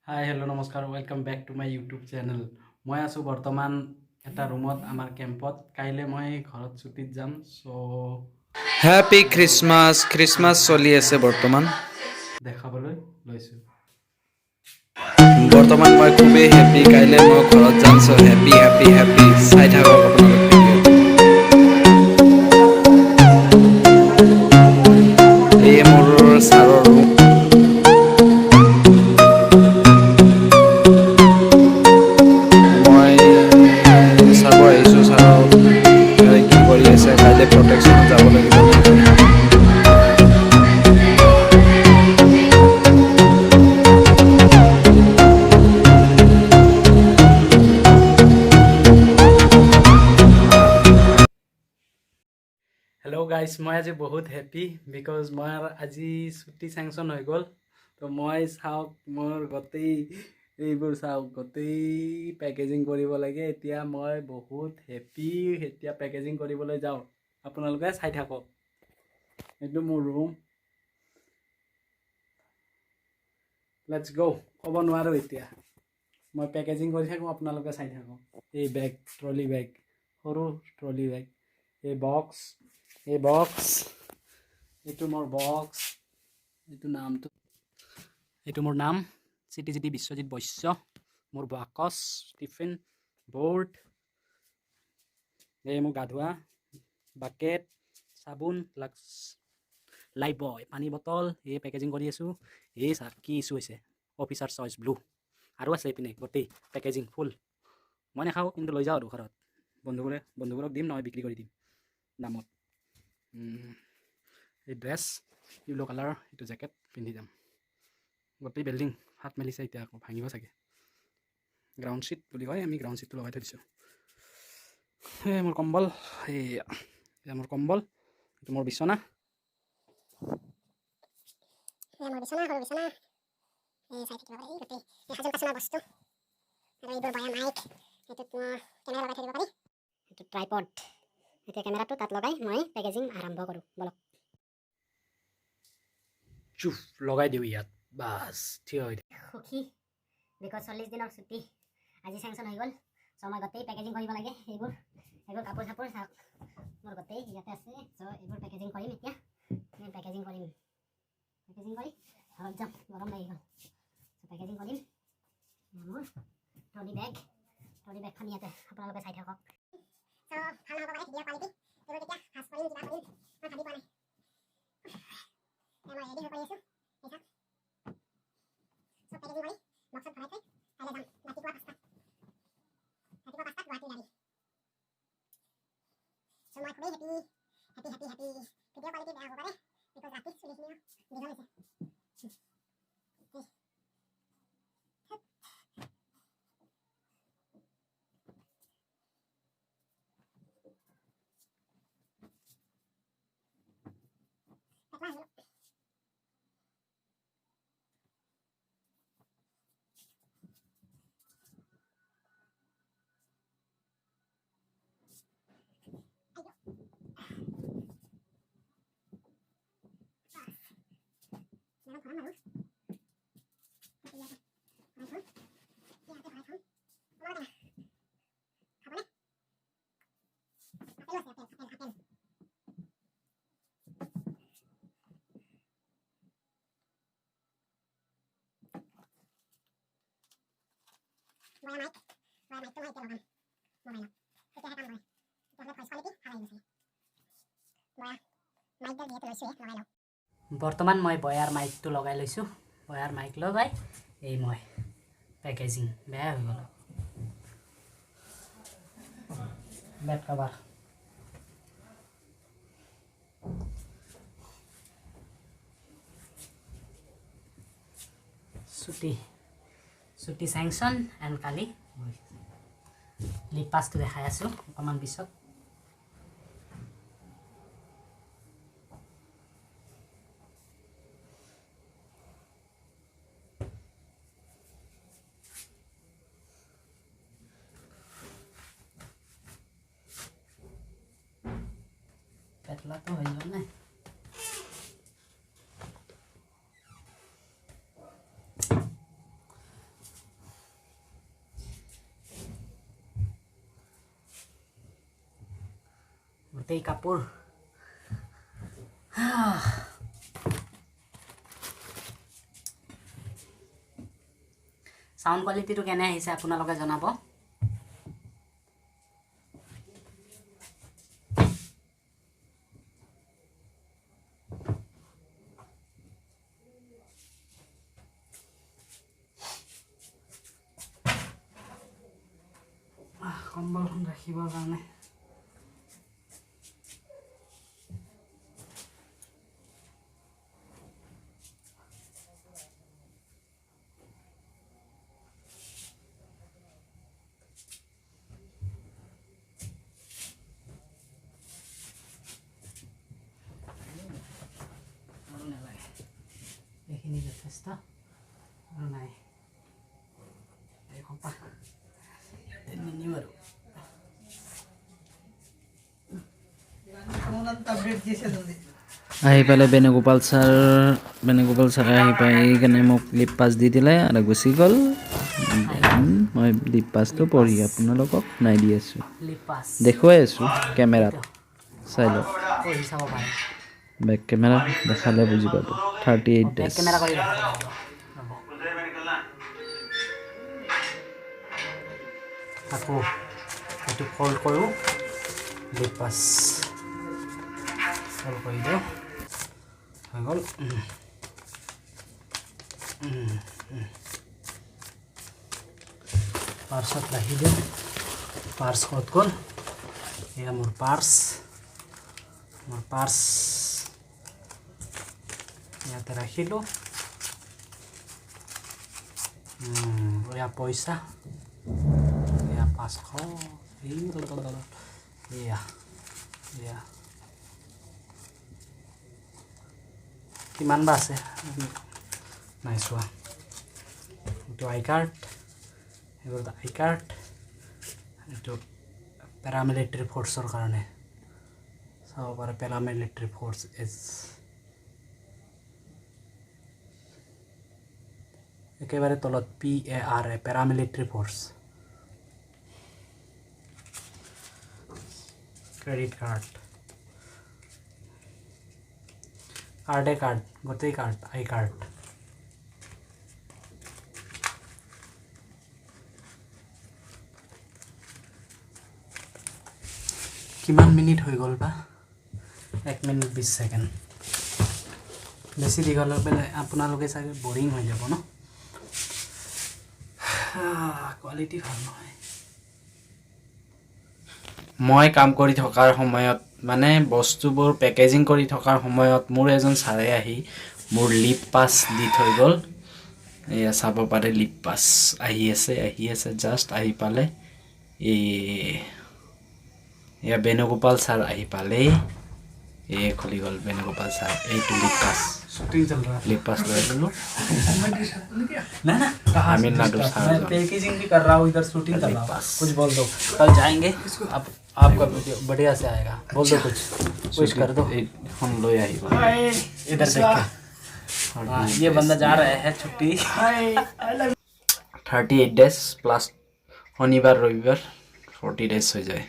Hi, hello, namaskar. Welcome back to my YouTube channel. মই আছো বৰ্তমান এটা ৰুমত আমাৰ কেম্পত কাইলে মই ঘৰত ছুটিত যাম সো হ্যাপি ক্ৰিসমাস চলি আছে বৰ্তমান দেখাবলৈ লৈছো বৰ্তমান মই খুবই হ্যাপি কাইলে মই ঘৰত যাম সো হ্যাপি চাই থাকক আপোনালোক ভিডিও এই মোৰ সাৰৰ ৰুম মই চাব আহিছো সাৰৰ কি কৰি আছে কাইলে প্ৰটেকশ্যন যাব লাগিব Hello guys, মই আজি বহুত হ্যাপি বিকজ মই আজি ছুটি স্যাংশন হৈ গল তো মই চাওক মোৰ গতেই এইবোৰ চাওক গতেই পেকেজিং কৰিব লাগে এতিয়া মই বহুত হ্যাপি এতিয়া পেকেজিং কৰিবলৈ যাও আপোনালোকে চাই থাকক এইটো মোৰ ৰুম লেটস গো ক'ব নোৱাৰো এতিয়া মই পেকেজিং কৰি থাকো আপোনালোকে চাই থাকক এই বেগ ট্ৰলি বেগ সৰু ট্ৰলি বেগ এই বক্স এইটো মোৰ বক্স এইটো মোৰ নাম চিটি বিশ্বজিৎ বৈশ্য মোৰ বাকচ টিফিন বোৰ্ড এই মোৰ গাধুৱা বাকেট সাবুন লাক্স লাইফ বয় পানী বটল এই পেকেজিং কৰি আছো এই স্যাৰ কি ইছ্যু হৈছে অফিচাৰ চইচ ব্লু আৰু আছে পিনে গোটেই পেকেজিং ফুল মই নাখাওঁ কিন্তু লৈ যাওঁ আৰু ঘৰত বন্ধুবোৰক দিম নহয় বিক্ৰী কৰি দিম দামত এই ড্ৰেছ ইয়েলো কালাৰ এইটো জেকেট পিন্ধি যাম গোটেই বিল্ডিং হাত মেলিছে এতিয়া আকৌ ভাঙিব চাগে গ্ৰাউণ্ড শ্বীট বুলি কয় আমি গ্ৰাউণ্ড শ্বীটটো লগাই থৈ দিছোঁ এই মোৰ কম্বল এয়া মোৰ কম্বল এইটো মোৰ বিচনা সৰু বিচনা এই চাই থাকিব পাৰি গোটেই সাজোন কাচোনৰ বস্তু আৰু এইবোৰ বয়া মাইক এইটোত মই কেমেৰা লগাই থৈ দিব পাৰি এইটো ট্ৰাইপড এতিয়া কেমেৰাটো তাত লগাই মই পেকেজিং আৰম্ভ কৰোঁ বলক চুপ লগাই দিওঁ ইয়াত বাছ থিয় হৈ সুখী বিকজ 40 দিনৰ ছুটি আজি চেংচন হৈ গ'ল চ' মই গোটেই পেকেজিং কৰিব লাগে এইবোৰ কাপোৰ চাপোৰ চাওক মোৰ গোটেই ইয়াতে আছে চ' এইবোৰ পেকেজিং কৰিম এতিয়া মই পেকেজিং কৰি ঘৰত যাম গৰম লাগি গ'ল চ' পেকেজিং কৰিম মোৰ ট্ৰলি বেগখন ইয়াতে আপোনালোকে চাই থাকক চ' ভাল হ'ব পাৰে ভিডিঅ' কোৱালিটি এইবোৰ তেতিয়া সাজ কৰিম কিবা কৰিম মই ভাবি পোৱা নাই মই ৰেডি হৈ কৰি আছোঁ এই চাওক চ' পেকেজিং কৰি বক্সত ভৰাই থৈ কাইলৈ যাম ৰাতিপুৱা 5টাত গুৱাহাটী গাড়ী চ' মই খুবেই হেপি ভিডিঅ' কোৱালিটি বেয়া হ'ব পাৰে বিকজ ৰাতি চুলিখিনিও দীঘল হৈছে বয়া মাইকটো মই এতিয়া লগাম মোবাইলত তেতিয়াহে কাম কৰে তেতিয়াহ'লে ভইচ কোৱালিটি ভাল আহিব চাগে বয়া মাইকডাল যিহেতু লৈছোঁহে লগাই লওঁ বৰ্তমান মই বয়াৰ মাইকটো লগাই লৈছোঁ বয়াৰ মাইক লগাই এই মই পেকেজিং বেয়া হৈ গ'ল বেড কভাৰ ছুটি চেংচন এণ্ড কালি লিপ পাছটো দেখাই আছোঁ অকণমান পিছত পেটলাটো হৈ যোৱা নাই গোটেই কাপোৰ সাউন্ড কোৱালিটিটো কেনে আহিছে আপোনালোকে জনাব কম্বলখন ৰাখিবৰ কাৰণে এইখিনি যথেষ্ট আৰু নাই এই খোপা নিনিম আৰু আহি পালে বেনুগোপাল ছাৰ আহি পাই কেনে মোক লিপ পাছ দি দিলে আৰু গুচি গ'ল মই লিপ পাছটো পঢ়ি আপোনালোকক নাই দি আছোঁ দেখুৱাই আছোঁ কেমেৰাত চাই লওক পঢ়ি চাব পাৰে বেক কেমেৰা দেখালে বুজি পাব 38 বেক days কেমেৰা কৰি দেখাব আকৌ এইটো ফল্ড কৰোঁ লিপ পাছ ফল্ড কৰি দিওঁ হৈ গ'ল পাৰ্চত ৰাখি দিওঁ পাৰ্চ ক'ত গ'ল এয়া মোৰ পাৰ্চ ইয়াতে ৰাখিলোঁ এয়া পইচা এয়া 500 এয়া কিমান বা আছে নাই চোৱা এইটো আই কাৰ্ড এইবোৰ আই কাৰ্ড এইটো পেৰামিলিটাৰী ফ'ৰ্চৰ কাৰণে চাব পাৰে পেৰামিলিটাৰী ফ'ৰ্চ একেবাৰে তলত PAR paramilitary force credit card গোটেই কাৰ্ড আই কাৰ্ড কিমান মিনিট হৈ গ'ল বা 1 মিনিট 20 ছেকেণ্ড বেছি দীঘল হৈ পেলাই আপোনালোকে চাগে বৰিং হৈ যাব ন কোৱালিটি ভাল নহয় মই কাম কৰি থকাৰ সময়ত মানে বস্তুবোৰ পেকেজিং কৰি থকাৰ সময়ত মোৰ এজন ছাৰে আহি মোৰ লিপ পাছ দি থৈ গ'ল এয়া চাব পাৰে লিপ পাছ আহি আছে জাষ্ট আহি পালে এয়া বেনুগোপাল ছাৰ আহি পালে খুলি গ'ল বেনুগোপাল ছাৰ এইটো লিপ পাছ शूटिंग चल रहा है लिप पास ले लो ना तमिलनाडु मैं पैकेजिंग भी कर रहा हूँ इधर शूटिंग कर रहा हूँ कुछ बोल दो कल जाएंगे अब आपका वीडियो बढ़िया से आएगा बोल दो कुछ कर दो हम लो यही इधर देख ये बंदा जा रहा है छुट्टी 38 days प्लस शनिवार रविवार 40 days हो जाए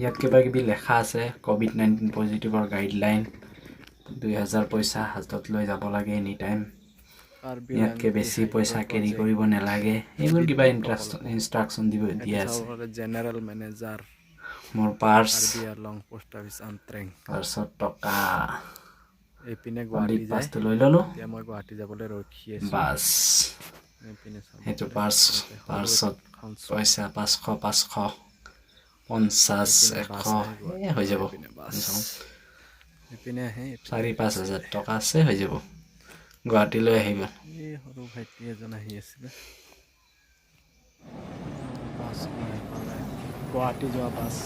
ইয়াত কিবা কিবি লেখা আছে কোভিড-19 পজিটিভৰ গাইডলাইন 2000 পইচা হাতত লৈ যাব লাগে এনি টাইম ইয়াতকে বেছি পইচা কেৰি কৰিব নালাগে এইবোৰ কিবা ইনষ্ট্ৰাকচন দিয়া আছে জেনাৰেল মেনেজাৰ মোৰ পাৰ্চ কাৰ্বিয়ালং পোষ্ট অফিচ আন্ত্ৰেং 500 টকা এপিনে গুৱাহাটী পাছটো লৈ ললো এতিয়া মই গুৱাহাটী যাবলৈ ৰখি আছো বাস এপিনে হেতু পাৰ্চত পইচা 500 50 100 হৈ যাব এপিনে আহে 4-5,000 টকা আছে হৈ যাব গুৱাহাটীলৈ আহিব এই সৰু ভাইটি এজন আহি আছিল বাস গুৱাহাটী যোৱা বাস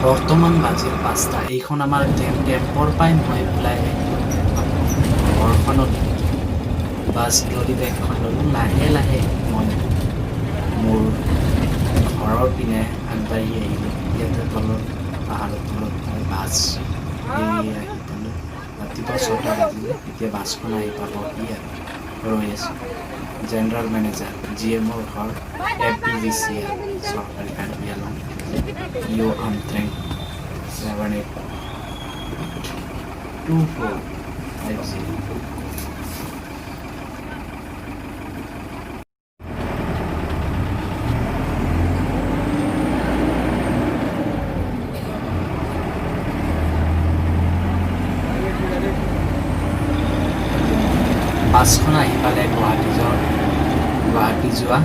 বৰ্তমান বাজিল 5টা। এইখন আমাৰ কেম্পৰ পাই মই ওলাই ঘৰখনত বাছ ট্ৰলি বেগখন ল'লোঁ। লাহে লাহে মই মোৰ ঘৰৰ পিনে আগবাঢ়ি আহিলোঁ। ইয়াতে তলত পাহাৰৰ তলত মই বাছ এৰি আহি পালোঁ। ৰাতিপুৱা 6টা বাজিলে। এতিয়া বাছখন আহি পাবহি আৰু ৰৈ আছোঁ। জেনেৰেল মেনেজাৰ GMৰ ঘৰ FPGCL চৰকাৰী কাৰ্বিআলং ইউ আমট্ৰেং 782450। বাছখন আহি পালে গুৱাহাটী যোৱা।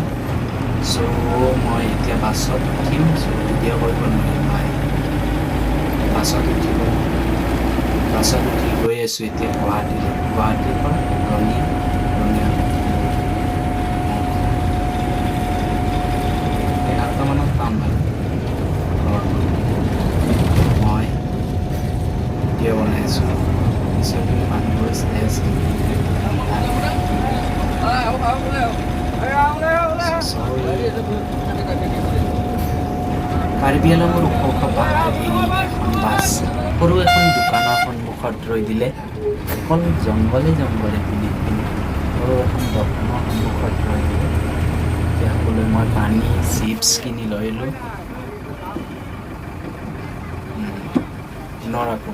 চ' মই এতিয়া বাছত উঠিম। চ' ভিডিঅ' কৰিব নোৱাৰিম ভাই। বাছত উঠি গৈ আছোঁ এতিয়া গুৱাহাটীলৈ। গুৱাহাটীৰ পৰা ৰঙিয়া 8টা মানত পাম ভাই ঘৰখন। মই ভিডিঅ' বনাই আছোঁ। পিছত মানুহবোৰ চাই আছে। কাৰ্বি আংলঙৰ ওখ ওখ পাহাৰ এৰি এখন বাছ সৰু এখন দোকানৰ সন্মুখত ৰৈ দিলে। অকল জংঘলে পিনে সৰু এখন দোকানৰ সন্মুখত ৰৈ দিলে। এতিয়া সকলোৱে মই পানী চিপছ কিনি লৈ ল'লোঁ। পুনৰ আকৌ